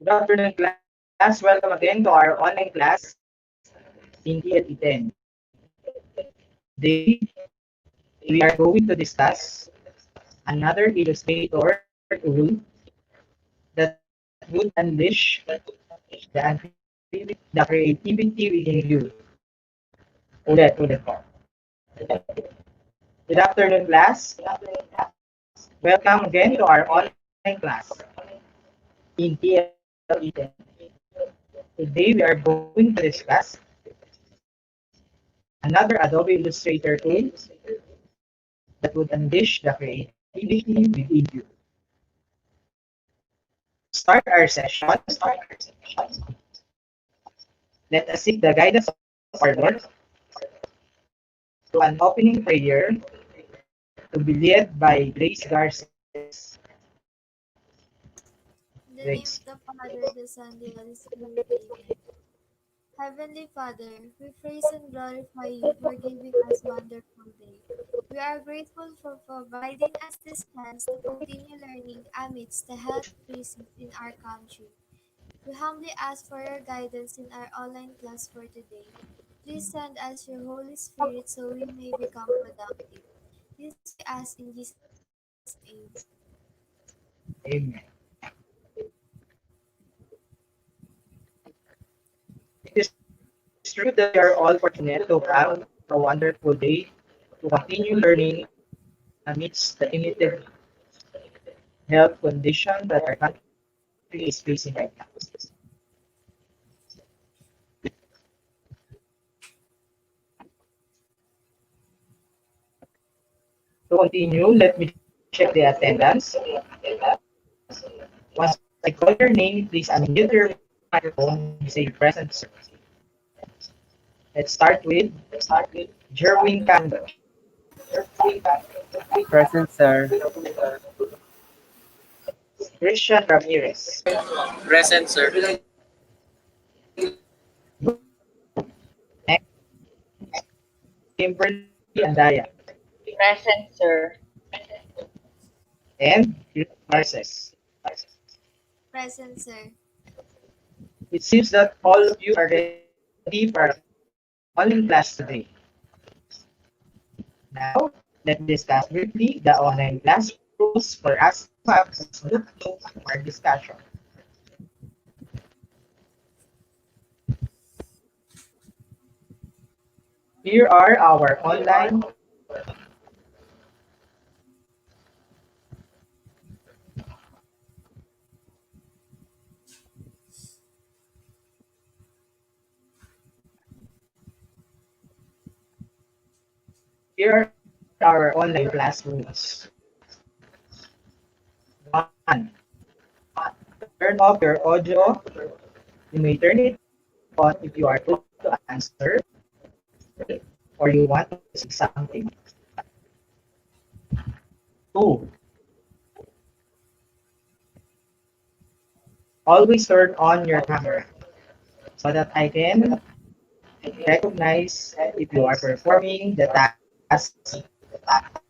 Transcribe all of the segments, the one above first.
Good afternoon, class. Welcome again to our online class in TLE 10. Today, we are going to discuss another Illustrator tool that would unleash the creativity within you. Ulit po. Good afternoon, class. Welcome again to our online class in TLE 10. Today, we are going to discuss another Adobe Illustrator tool that would unleash the creativity within you. To start our session, let us seek the guidance of our Lord to an opening prayer to be led by Grace Garces. In the name of the Father, the Son, the Holy Spirit, Amen. Heavenly Father, we praise and glorify you for giving us wonderful day. We are grateful for providing us this chance to continue learning amidst the health crisis in our country. We humbly ask for your guidance in our online class for today. Please send us your Holy Spirit so we may become productive. This we ask in Jesus' name. Amen. It is true that we are all fortunate to have a wonderful day to continue learning amidst the limited health condition that our country is facing right now. To continue, let me check the attendance. Once I call your name, please unmute your microphone and say present, sir. Let's start with Jerwin Cando. Present, sir. Christian Ramirez. Present, sir. Next, Kimberly Andaya. Present, sir. And Chris Marces. Present, sir. It seems that all of you are ready for our online class today. Now, let me discuss briefly the online class rules for us to have a smooth flow of our discussion. Here are our online Here are our online class rules. 1. Turn off your audio. You may turn it on if you are told to answer or you want to say something. 2. Always turn on your camera so that I can recognize if you are performing the task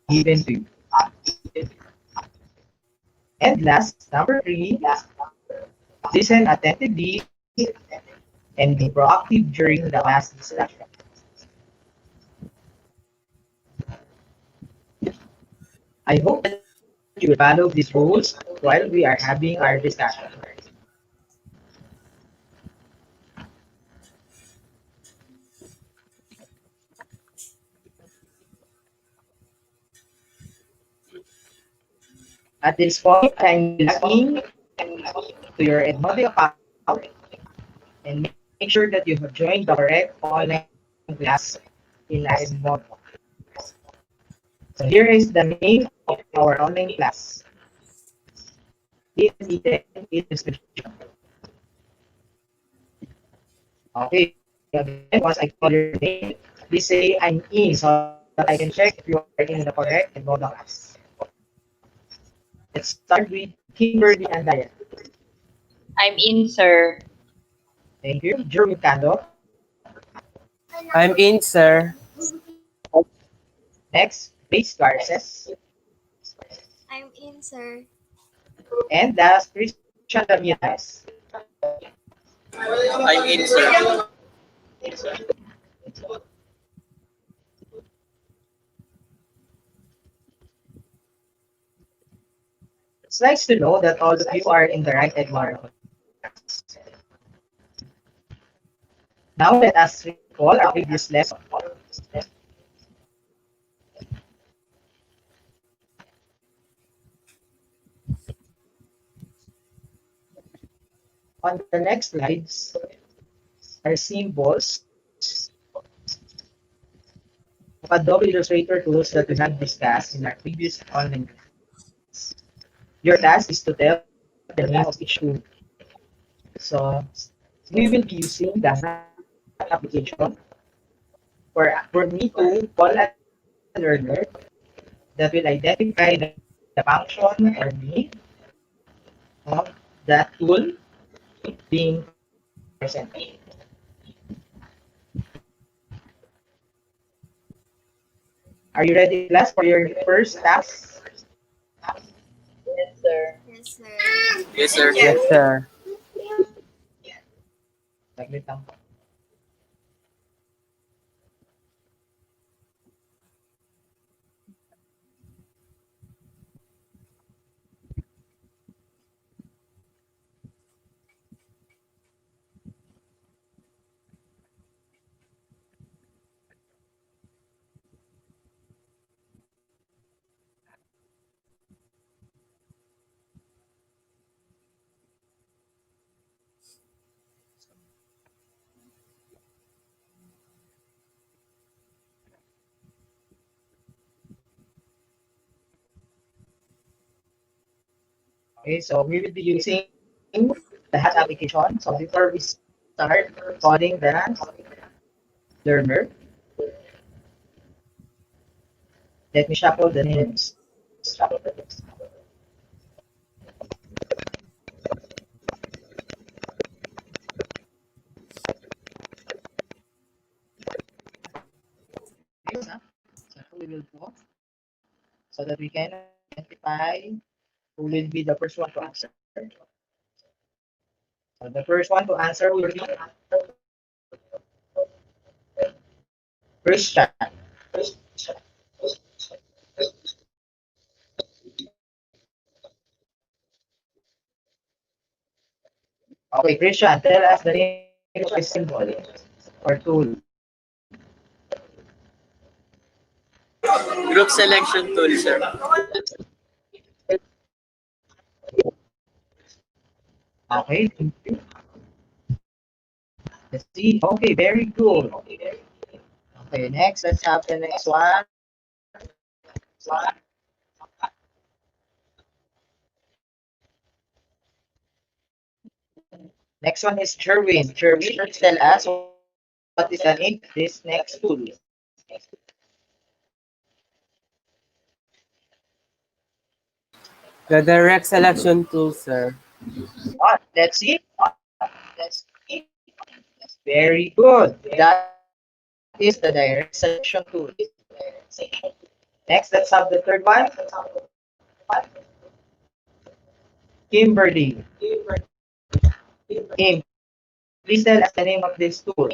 given to you. And last, number 3, listen attentively and be proactive during the class discussion. I hope that you will follow these rules while we are having our discussion. At this point, kindly log in to your Edmodo account and make sure that you have joined the correct online class in Edmodo. So here is the name of our online class. TLE10 illustration. Okay, again, once I call your name, please say I'm in so that I can check if you are in the correct Edmodo class. Let's start with Kimberly Andaya. I'm in, sir. Thank you. Jeremy Cando. I'm in, sir. Next, Grace Garces. I'm in, sir. And last, Christian Ramirez. I'm in, sir. It's nice to know that all of you are in the right environment. Now let us recall our previous lesson. On the next slides are symbols of Adobe Illustrator tools that we have discussed in our previous online class. Your task is to tell the name of each tool. So we will be using the HAT application for me to call a learner that will identify the function or name of that tool being presented. Are you ready, class, for your first task? Yes, sir. Yes, sir. Yes, sir. Yes. Yes, sir. Saglit lang po. Okay, so we will be using the HAT application. So before we start calling the learner, let me shuffle the names. Okay, so we will go so that we can identify who will be the first one to answer. So the first one to answer will be Christian. Okay, Christian, tell us the name of the symbol or tool. Group selection tool, sir. Okay, thank you. Let's see. Okay, very good. Okay, next, let's have the next one. Next one is Jerwin. Jerwin, please tell us what is the name of this next tool. The direct selection tool, sir. Let's see. Very good. That is the direct selection tool. Next, let's have the third one. Kimberly. Kim, please tell us the name of this tool.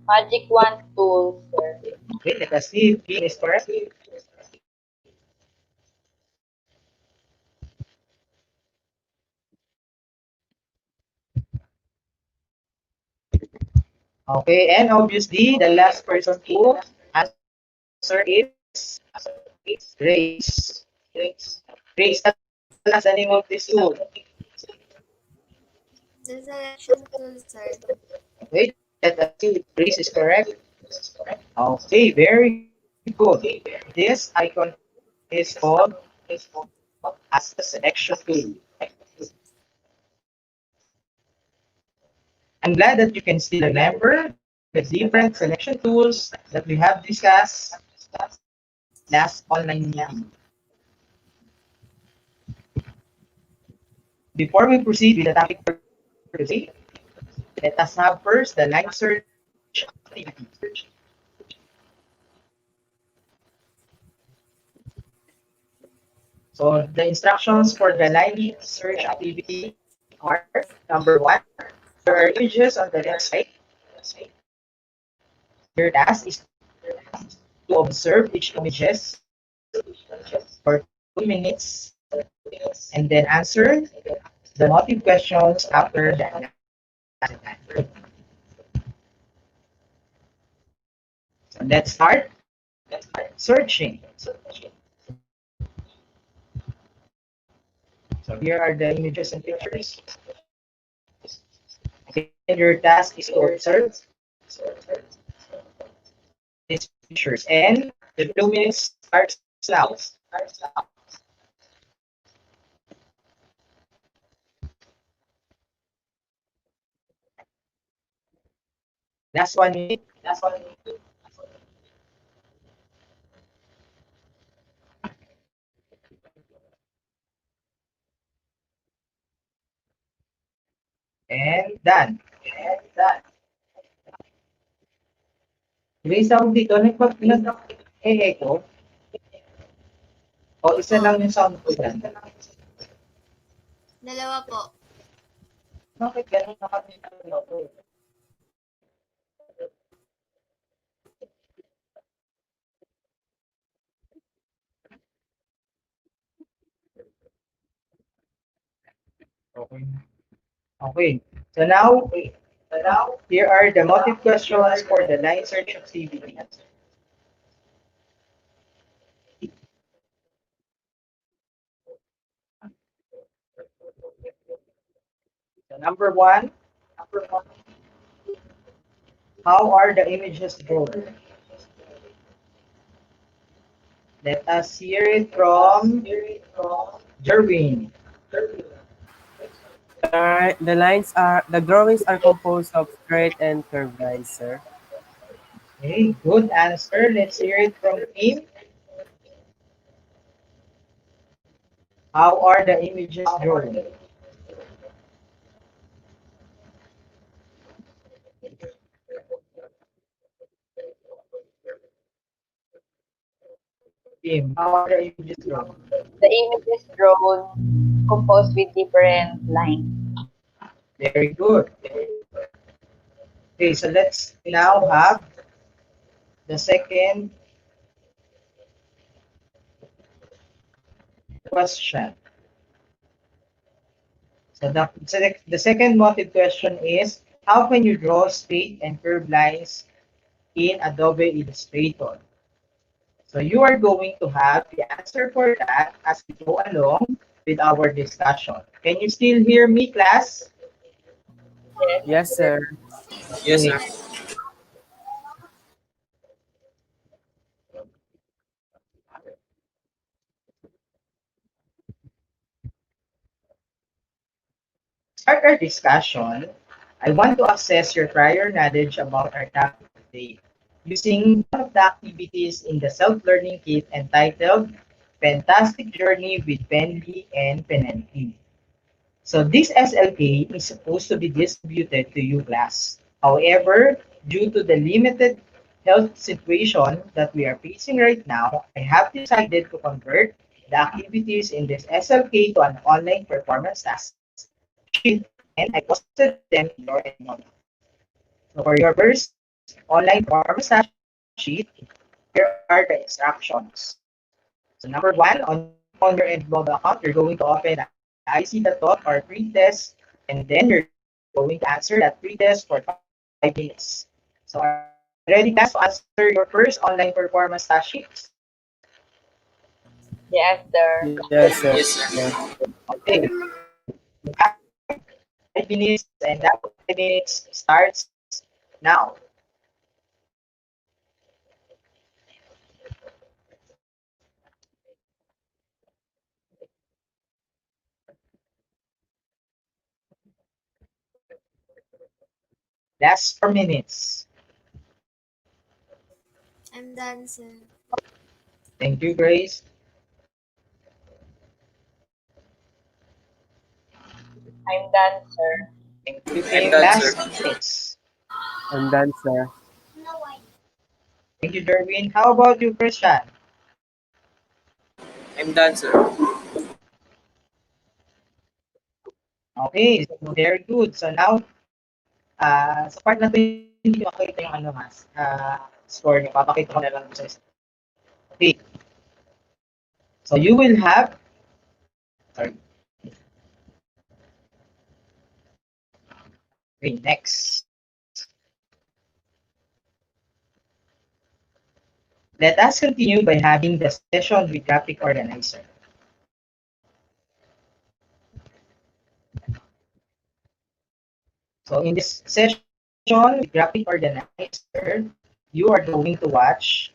Magic wand tool, sir. Okay, let us see if Kim is correct. Okay, and obviously, the last person to answer is Grace. Grace, tell us the name of this tool. The selection tool, sir. Okay, let us see if Grace is correct. Okay, very good. This icon is called as the selection tool. I'm glad that you can still remember the different selection tools that we have discussed last online meeting. Before we proceed with the topic for today, let us have first the line search activity. So the instructions for the line search activity are number one, there are images on the left side. Your task is to observe each images for 2 minutes and then answer the motive questions after the analysis. So let's start searching. So here are the images and pictures. Again, your task is to observe these pictures and the 2 minutes starts now. Last 1 minute. And done. May sound dito, nag-echo. O isa Po. lang yung sound ko dyan. Dalawa po. Bakit ganun nakapita ako? Okay. Okay. So now, here are the motive questions for the line search activity. So number one, how are the images drawn? Let us hear it from Jerwin. The drawings are composed of straight and curved lines, sir. Okay, good answer. Let's hear it from him. How are the images drawn? Tim, how are the images drawn? The image is drawn composed with different lines. Very good. Okay, so let's now have the second question. So the second motive question is, how can you draw straight and curved lines in Adobe Illustrator? So you are going to have the answer for that as we go along with our discussion. Can you still hear me, class? Yes, Yes, sir. sir. Yes, Okay. sir. Start our discussion, I want to assess your prior knowledge about our topic today using one of the activities in the self-learning kit entitled Fantastic Journey with Penly and Penelty. So this SLK is supposed to be distributed to you class. However, due to the limited health situation that we are facing right now, I have decided to convert the activities in this SLK to an online performance task sheet and I posted them in your enrollment. So for your first online performance task sheet, here are the instructions. So number one, on your enrollment account, you're going to open an IC.talk or free test, and then you're going to answer that free test for 5 minutes. So are you ready, class, to answer your first online performance task sheets? Yes, sir. Yes, sir. Yes, sir. Okay. You have 5 minutes, and that 5 minutes starts now. Last 4 minutes. I'm done, sir. Thank you, Grace. I'm done, sir. Thank you, I'm Tim. done, Last sir. 6 minutes. I'm done, sir. Thank you, Derwin. How about you, Christian? I'm done, sir. Okay, so very good. So now, sa part na 'to hindi ko makita yung ano, Mas, score niyo. Papakita ko na lang sa okay. So you will have, sorry, okay, next. Let us continue by having the session with graphic organizer. So in this session with graphic organizer, you are going to watch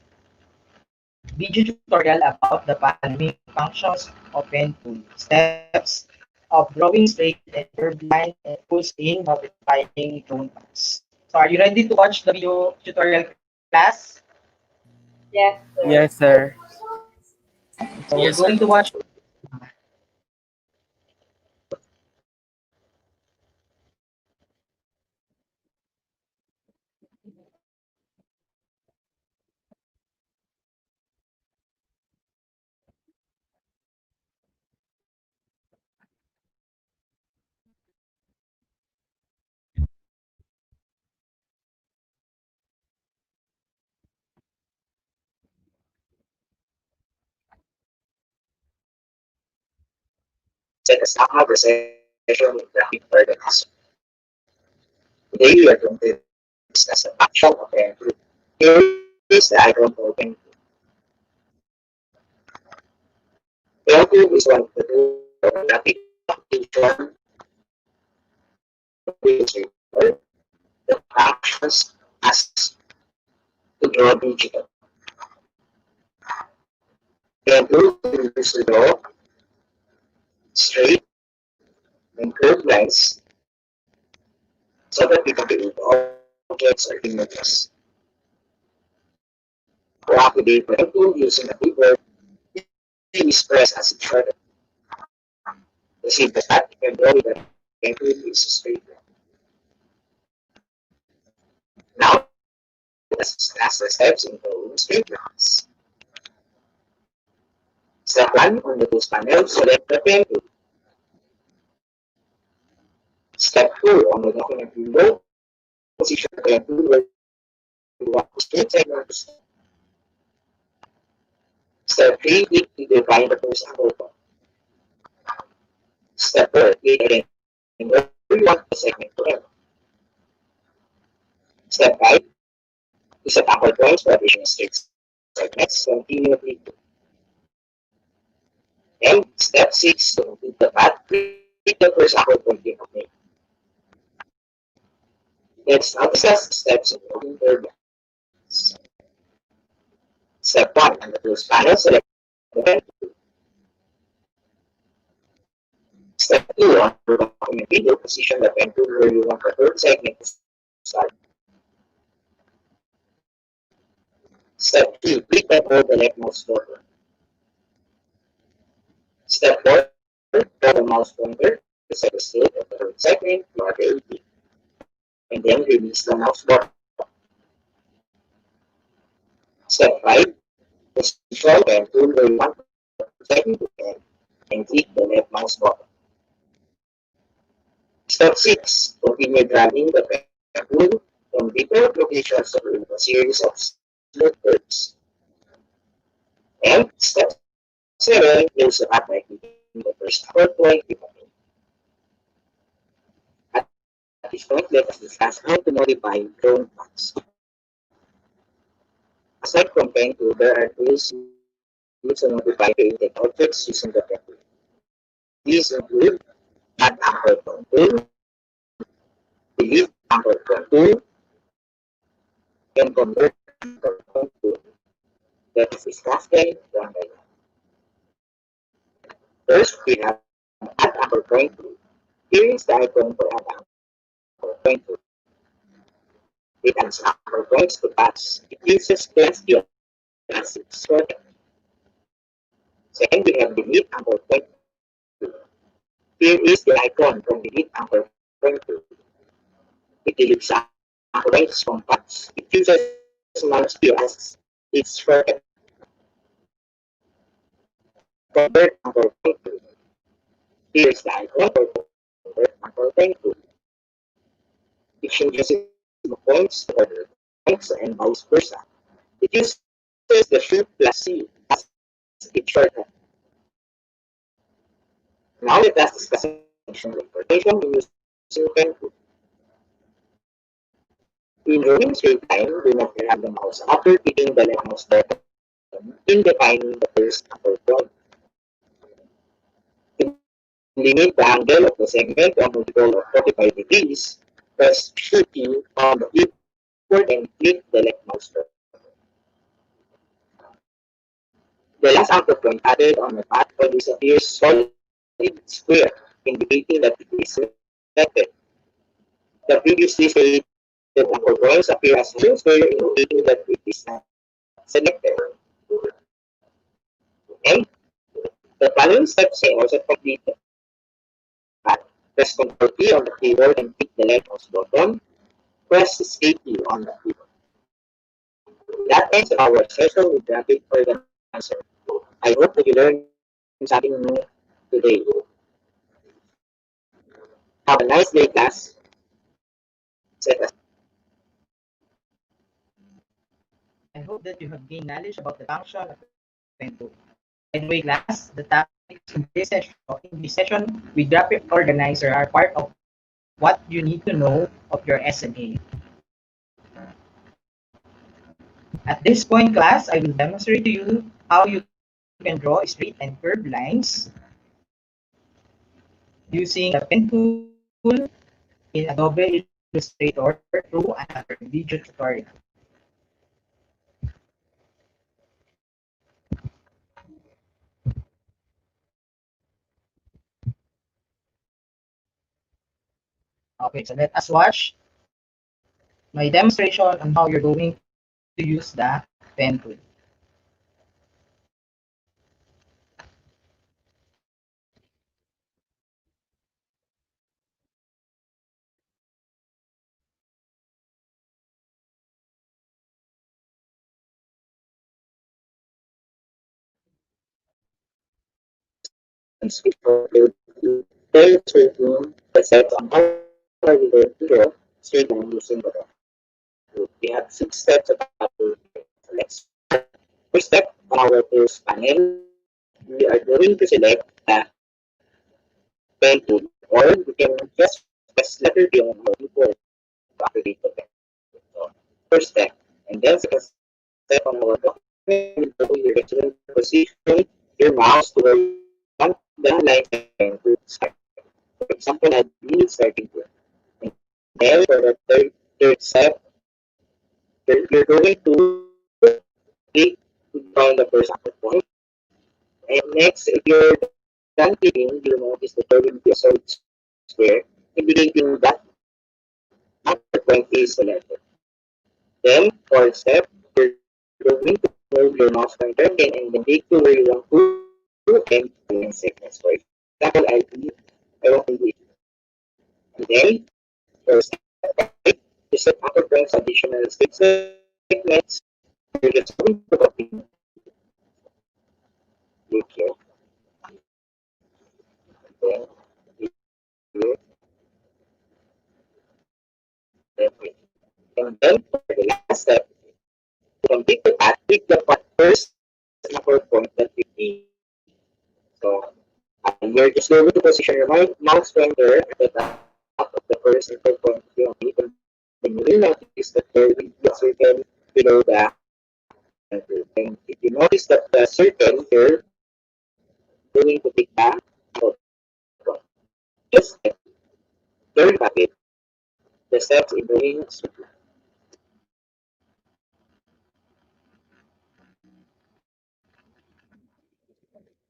video tutorial about the following functions of pen tool, steps of drawing straight and curved line, and tools in modifying tone paths. So are you ready to watch the video tutorial class? Yes, sir. Yes, sir. So we're going to watch. Set a stop session with graphic organizer. Today we are going to discuss a function of pen tool. Here is the icon for pen tool. Pen tool is one of the tools of graphic application which require the functions as to draw digital. Pen tool is used to draw straight and curved lines so that we can create objects or images. To activate pen tool using a keyboard, please press as it shortcut. The simplest path you can draw with a pen tool is a straight line. Now let us discuss the steps in drawing straight lines. Step 1 on the tools panel, select the pen tool. Step 2 on the document window, position the pen tool where you want to straight segments. Step 3, click to define the tools angle point. Step 4, click again where you want the segment to end. Step 5, to set anchor points for additional straight segments, continue click. And step 6, to complete the path, click the first anchor point you have made. Let's now discuss the steps in drawing curved lines. Step 1, on the tools panel, select the pen tool. Step 2, on your document window, position the pen tool where you want the third segment to start. Step 3, click and hold the left mouse button. Step 4, draw the mouse pointer to set the state of the third segment you are creating, and then release the mouse button. Step 5, position the pen tool where you want the third segment to end, and click the left mouse button. Step 6, continue dragging the pen tool from different locations to create a series of smooth curves. And step 7, close the path by clicking the first anchor point you have made. At this point, let us discuss how to modify drone paths. Aside from pen tool, there are tools used to modify created objects using the pen tool. These include add anchor point tool, delete anchor point tool, and convert anchor point tool. Let us discuss them one by one. First, we have add anchor point tool. Here is the icon for add anchor point tool. It adds anchor points to paths. It uses plus Q as its shortcut. Second, we have delete anchor point tool. Here is the icon from delete anchor point tool. It deletes anchor points from paths. It uses mouse Q as its shortcut. Convert anchor point tool. Here is the icon for converting anchor point tool. example 22. It changes the points to order points and vice versa. It uses the shoot plus C as its shorthand. Now let us discuss function importation using pen tool. In drawing straight line, we must grab the mouse after clicking the left mouse button in defining the first upper point. To limit the angle of the segment to a multiple of 45 degrees, press Shift key on the keyboard and click the left mouse button. The last anchor point added on the path always appears solid square, indicating that it is selected. The previously stated anchor points appear as hollow square, indicating that it is not selected. And the following steps may also complete the path. Press Ctrl P on the keyboard and click the left mouse button. Press Escape key on the keyboard. That ends our session with graphic organizer. I hope that you learned something new today. Have a nice day, class. Set aside. I hope that you have gained knowledge about the function of pen tool. By the way, class, the topics in this session with graphic organizer are part of what you need to know of your SLA. At this point, class, I will demonstrate to you how you can draw straight and curved lines using the pen tool in Adobe Illustrator through another video tutorial. Okay, so let us watch my demonstration on how you're going to use the pen tool. Switch for Players routine that sets on how we learn to draw straight line using the rough tool. We have 6 steps of how to do it. So let's start. First step on our first panel, we are going to select the pen tool, or we can just press letter D on our keyboard to activate the pen tool. So first step. And then second step on our document window, you're just going to position your mouse to where you want the line pen to start. For example, I'll be starting here. And then for the third step, you're going to click to find the first anchor point. And next, if you're done clicking, you'll notice that there will be a solid square indicating that anchor point is selected. Then, fourth step, you're going to move your mouse pointer again and then click to where you want to and the line segments. For example, I want to do it. And then, for step 5, you set anchor points additional 6 segments. You're just going to copy click here, then here, then here. And then for the last step, to complete the path, click the first anchor point that you see. So you're just going to position your mouse pointer at the top of the first anchor point you complete, and then you will notice that there will be a circle below the anchor. And if you notice that the circle here, going to take the anchor point. Just like third habit, the steps in doing straight.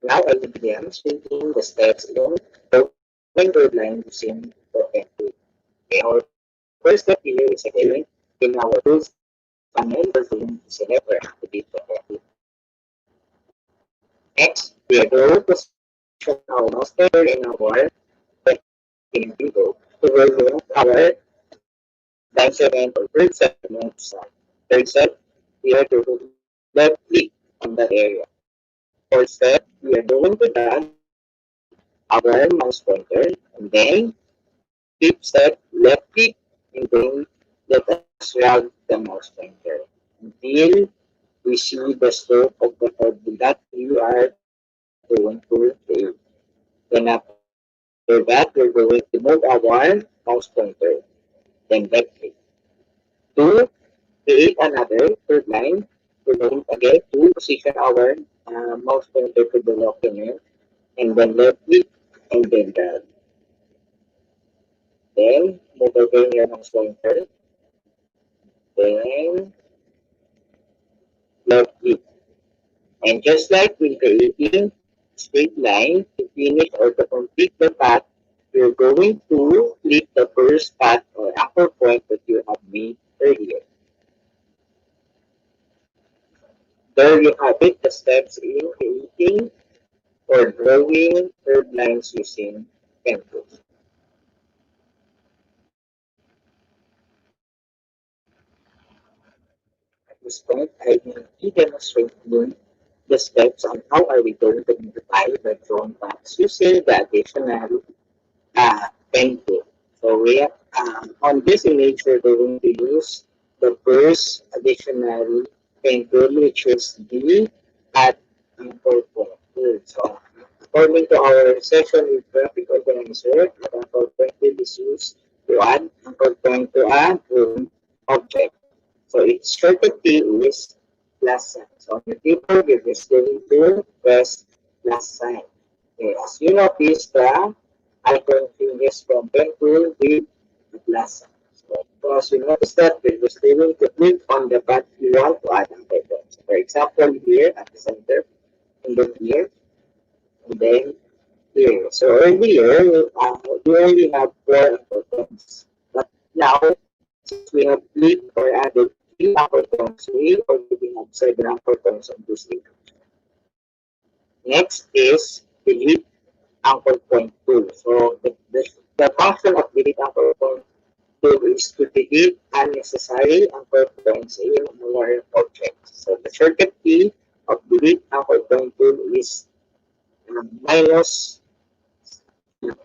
Now I will be demonstrating the steps in drawing word line using the pen tool. Okay, our first step here is again in our tools panel, we're going to select or activate the pen tool. Next, we are going to position our mouse pointer in our pen window to where we want our line segment or third segment to start. Third step, we are going to left click on that area. Fourth step, we are going to drag our mouse pointer and then keep set, left click, and then let us drag the mouse pointer until we see the stroke of the code that you are going to create. Then after that, we're going to move our mouse pointer. Then left click. To create another third line, we're going again to position our mouse pointer to the document and then left click and then drag. Then move again your mouse pointer, then left click. And just like when creating straight line, to finish or to complete the path, you're going to click the first path or anchor point that you have made earlier. There you have it, the steps in creating or drawing third lines using pencil. At this point, I will be demonstrating the steps on how are we going to modify the drawn paths using the additional pen tool. So on this image, we're going to use the first additional pen tool, which is the at anchor point tool. So according to our session with graphic organizer, the anchor point tool is used to add anchor point to a drawn object. So its shortcut key is plus sign. So on your keyboard, you're just going to press plus sign. Okay, as you notice, the icon changes from pen tool with the plus sign. So because you notice that, we're just going to click on the path you want to add an icon. So for example, here at the center, and then here, and then here. So earlier, we only have four icons. But now, since we have clicked or added three icons, we already have seven icons on this image. Next is delete anchor point tool. So the function of delete anchor point tool is to delete unnecessary anchor points in our object. So the shortcut key of delete anchor point tool is minus.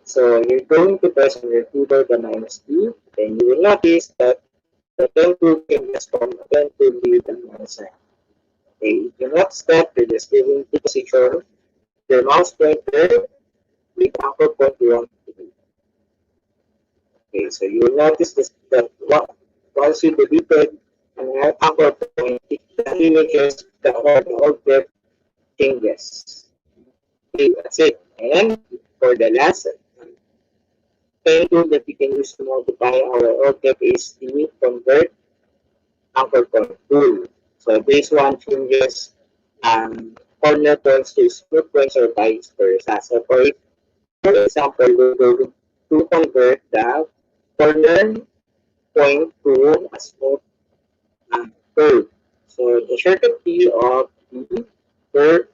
So you're going to press on your keyboard the minus key, then you will notice that the pen tool changes from a pen tool with a minus sign. Okay, if you notice that, you're just going to position your mouse pointer with anchor point you want to delete. Okay, so you will notice this, that once you deleted an anchor point, the images, the object changes. Okay, that's it. And for the last pen tool that we can use to modify our object is the convert anchor point tool. So this one changes corner points to smooth points or vice versa. So for example, we're going to convert the corner point to a smooth curve. So the shortcut key of the curve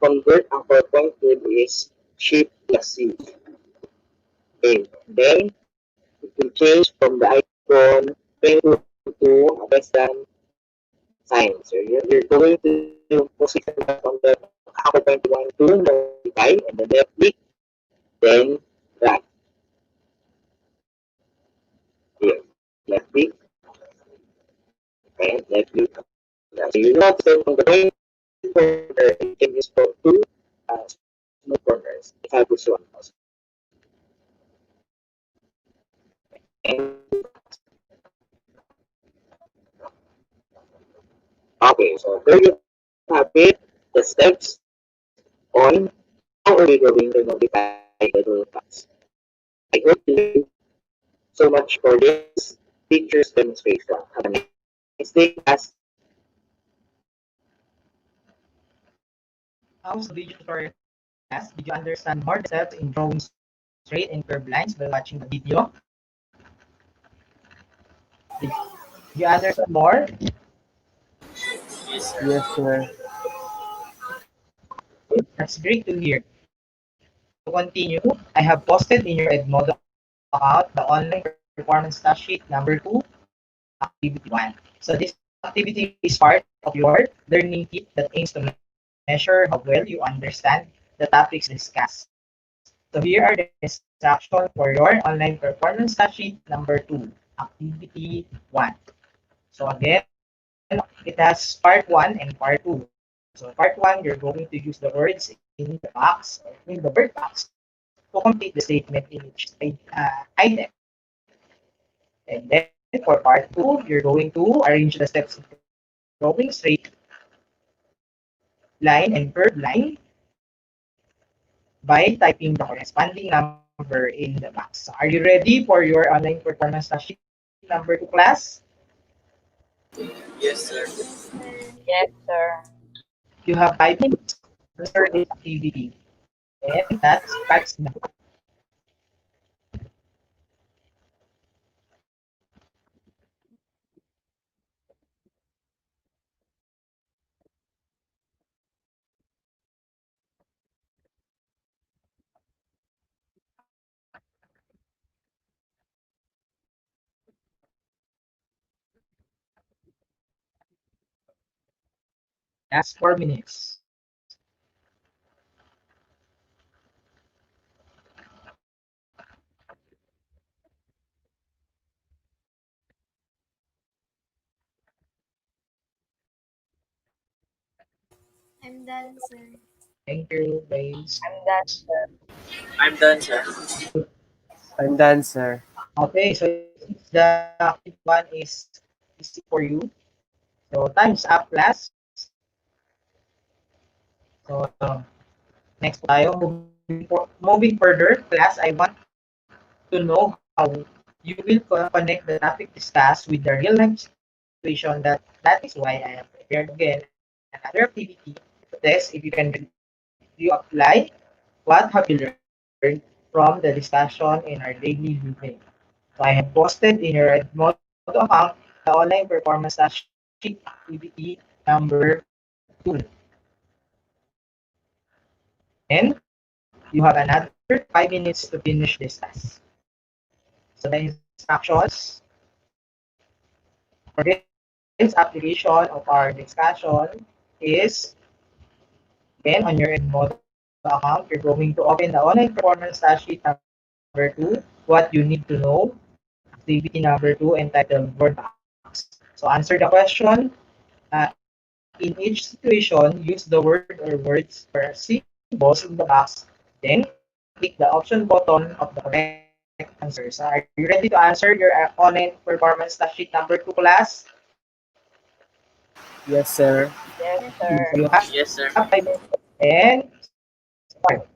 convert anchor point tool is Shift plus C. Okay, then it will change from the icon pen to a less than sign. So you're going to position that on the anchor point you want to modify and then left click, then drag. Here, left click, and left click. So you notice that from the point corner, it changes from two smooth corners. It has this one also. And okay, so there you have it, the steps on how are we going to modify the rule paths. I hope you learned so much for this teacher's demonstration. Have a nice day, class. How's the video tutorial class? Did you understand more the steps in drawing straight and curved lines while watching the video? Did you understand more? Yes, sir. That's great to hear. To continue, I have posted in your Edmodo account the online performance task sheet number 2, activity 1. So this activity is part of your learning kit that aims to measure how well you understand the topics discussed. So here are the instructions for your online performance task sheet number 2, activity 1. So again, it has part 1 and part 2. So part 1, you're going to use the words in the box, or in the word box, to complete the statement in each item. And then for part 2, you're going to arrange the steps in drawing straight line and curved line by typing the corresponding number in the box. So are you ready for your online performance task sheet number 2, class? Yes, sir. Yes, sir. You have 5 minutes to answer this activity. And that starts now. Last 4 minutes. I'm done, sir. Thank you, guys. I'm done, sir. I'm done, sir. Okay, so since the active one is easy for you, so time's up, class. So next po tayo. Moving further, class, I want to know how you will connect the topic discussed with the real life situation. That is why I have prepared again another activity to test if you can you apply what have you learned from the discussion in our daily living. So I have posted in your Edmodo account the online performance task sheet activity number 2. And you have another 5 minutes to finish this task. So the instructions for this application of our discussion is, again, on your Edmodo account, you're going to open the online performance task sheet number 2, what you need to know, activity number 2, entitled Word Box. So answer the question. In each situation, use the word or words or symbols in the box. Then click the option button of the correct answer. So are you ready to answer your online performance task sheet number 2, class? Yes, sir. Yes, So you sir. have 5 minutes and start.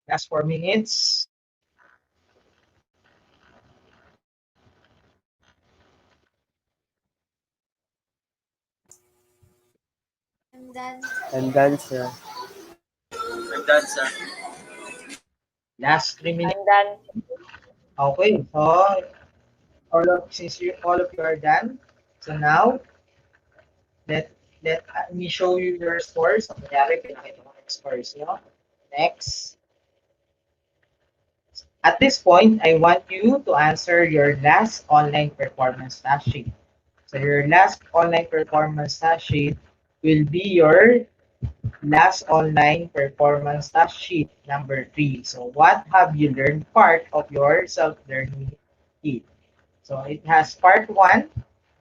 Last 4 minutes. I'm done. I'm done, sir. Last 3 minutes. I'm done. Okay, so all of you are done. So now let me show you your scores. So kunyari, pinakita ko yung scores nyo. Next. At this point, I want you to answer your last online performance task sheet. So your last online performance task sheet will be your last online performance task sheet number 3. So what have you learned part of your self-learning kit? So it has part 1,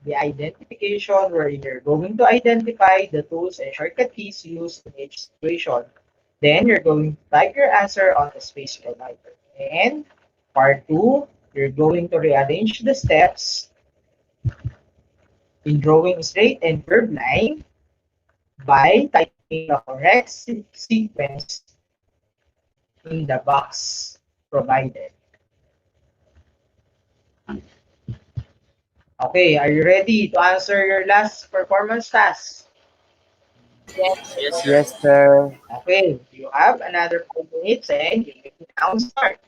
the identification, where you're going to identify the tools and shortcut keys used in each situation. Then you're going to type your answer on the space provided. And part 2, you're going to rearrange the steps in drawing straight and curved line by typing the correct sequence in the box provided. Okay, are you ready to answer your last performance task? Yes, sir. Yes, sir. Okay, you have another 5 minutes and you may now start.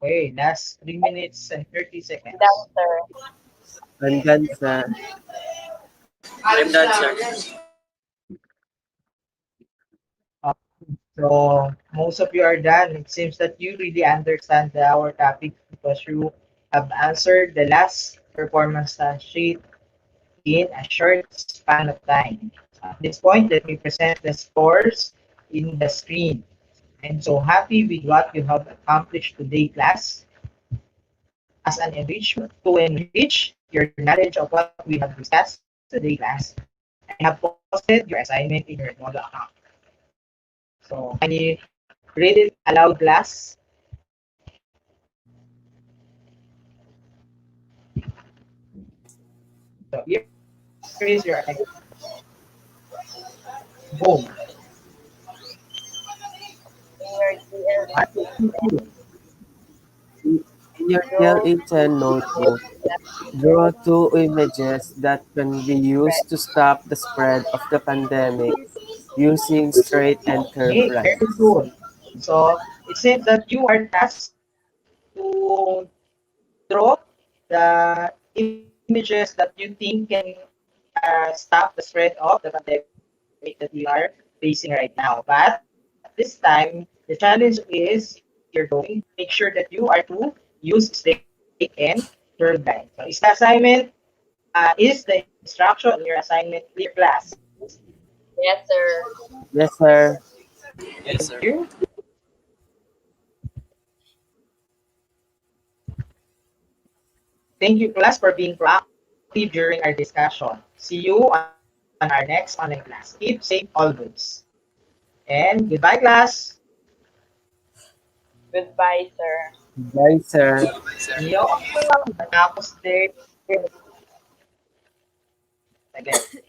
Okay, last 3 minutes and 30 I'm done, seconds. sir. I'm done, sir. I'm done, sir. So most of you are done. It seems that you really understand our topic because you have answered the last performance sheet in a short span of time. At this point, let me present the scores in the screen. I'm so happy with what you have accomplished today, class, as an enrichment to enrich your knowledge of what we have discussed today, class. I have posted your assignment in your Moodle account. So kindly read it aloud, class. So here is your assignment. Boom. In your What TLE did you do? In your draw TLE10 notebook, draw two images that can be spread. used to stop the spread of the pandemic using straight and curved Okay, very lines. good. So it seems that you are tasked to draw the images that you think can stop the spread of the pandemic that we are facing right now. But this time, the challenge is you're going to make sure that you are to use straight and curved line. So is the assignment, is the instruction in your assignment clear, class? Yes, sir. Yes, sir. Yes, Thank sir. you. Thank you, class, for being proactive during our discussion. See you on our next online class. Keep safe always. And goodbye, class. Goodbye, sir. Bye, sir. Bye, sir. See you on Tapos Day. Again.